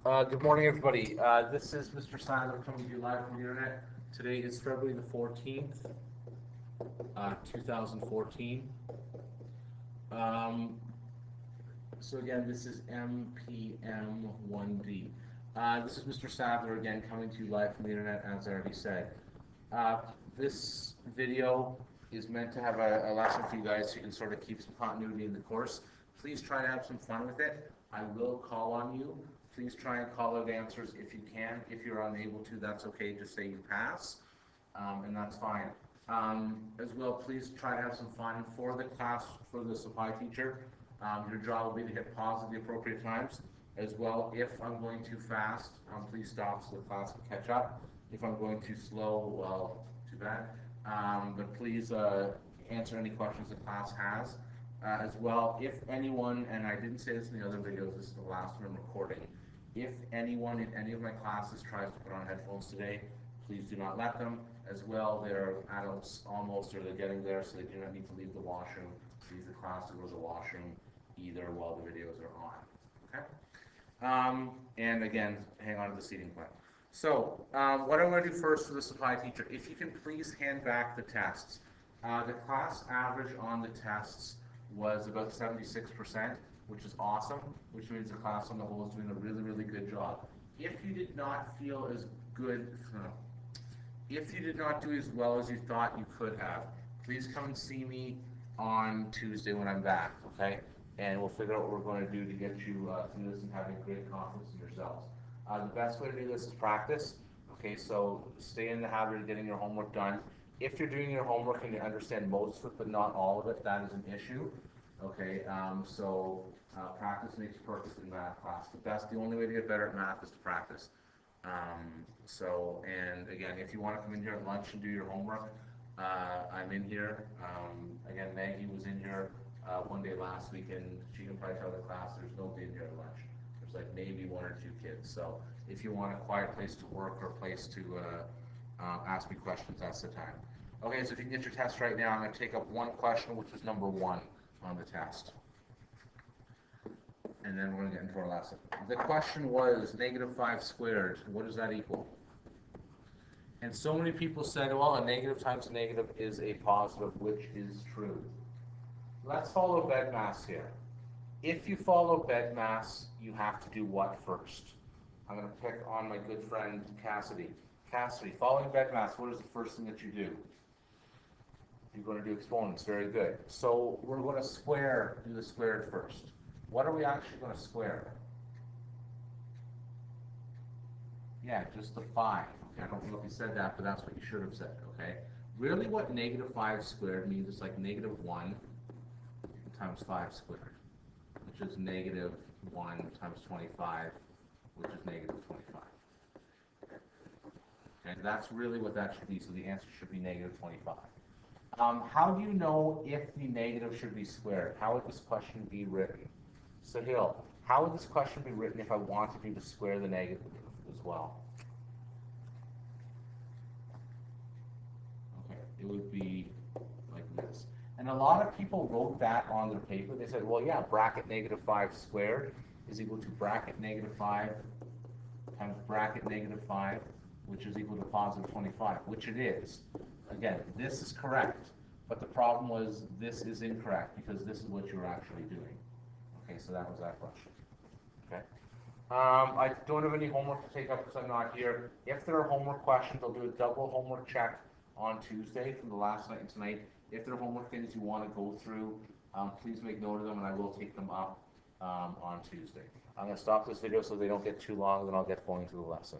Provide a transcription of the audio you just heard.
Good morning, everybody. This is Mr. Sadler coming to you live from the internet. Today is February the 14th, 2014. Um, so again, this is MPM1D. This is Mr. Sadler again coming to you live from the internet, as I already said. Uh, this video is meant to have a lesson for you guys so you can sort of keep some continuity in the course. Please try to have some fun with it. I will call on you. Please try and call out answers if you can. If you're unable to, that's okay. Just say you pass, and that's fine. As well, please try to have some fun for the class, for the supply teacher. Your job will be to hit pause at the appropriate times. As well, if I'm going too fast, please stop so the class can catch up. If I'm going too slow, well, too bad. But please answer any questions the class has. As well, if anyone, and I didn't say this in the other videos, this is the last one I'm recording. If anyone in any of my classes tries to put on headphones today, please do not let them. As well, they're adults almost, or they're getting there, so they do not need to leave the washroom, leave the class to go to the washroom either while the videos are on. Okay? And again, hang on to the seating plan. So, what I'm going to do first for the supply teacher, if you can please hand back the tests. The class average on the tests was about 76%, which is awesome, which means the class on the whole is doing a really, really good job. If you did not feel as good, if you did not do as well as you thought you could have, please come and see me on Tuesday when I'm back, okay? And we'll figure out what we're going to do to get you through this and having great confidence in yourselves. The best way to do this is practice. Okay, so stay in the habit of getting your homework done. If you're doing your homework and you understand most of it but not all of it, that is an issue. Okay, practice makes perfect in math class. The only way to get better at math is to practice. And again, if you want to come in here at lunch and do your homework, I'm in here. Again, Maggie was in here one day last week, and she can probably tell the class there's nobody in here at lunch. There's like maybe one or two kids. So if you want a quiet place to work or a place to ask me questions, that's the time. Okay, so if you can get your test right now, I'm going to take up one question, which is number 1 on the test. And then we're going to get into our lesson. The question was -5 squared. What does that equal? And so many people said, well, a negative times a negative is a positive, which is true. Let's follow BEDMAS here. If you follow BEDMAS, you have to do what first? I'm going to pick on my good friend Cassidy. Cassidy, following BEDMAS, what is the first thing that you do? You're going to do exponents. Very good. So we're going to do the squared first. What are we actually going to square? Yeah, just the 5. Okay, I don't know if you said that, but that's what you should have said. Okay. Really, what -5 squared means is like -1 times 5 squared, which is -1 times 25, which is -25. Okay, that's really what that should be. So the answer should be -25. How do you know if the negative should be squared? How would this question be written? Sahil, how would this question be written if I wanted you to square the negative as well? Okay, it would be like this. And a lot of people wrote that on their paper. They said, well, yeah, bracket -5 squared is equal to bracket -5 times bracket -5, which is equal to positive 25, which it is. Again, this is correct, but the problem was this is incorrect because this is what you're actually doing. Okay, so that was that question. Okay. I don't have any homework to take up because I'm not here. If there are homework questions, I'll do a double homework check on Tuesday from the last night and tonight. If there are homework things you want to go through, please make note of them and I will take them up on Tuesday. I'm going to stop this video so they don't get too long, then I'll get going to the lesson.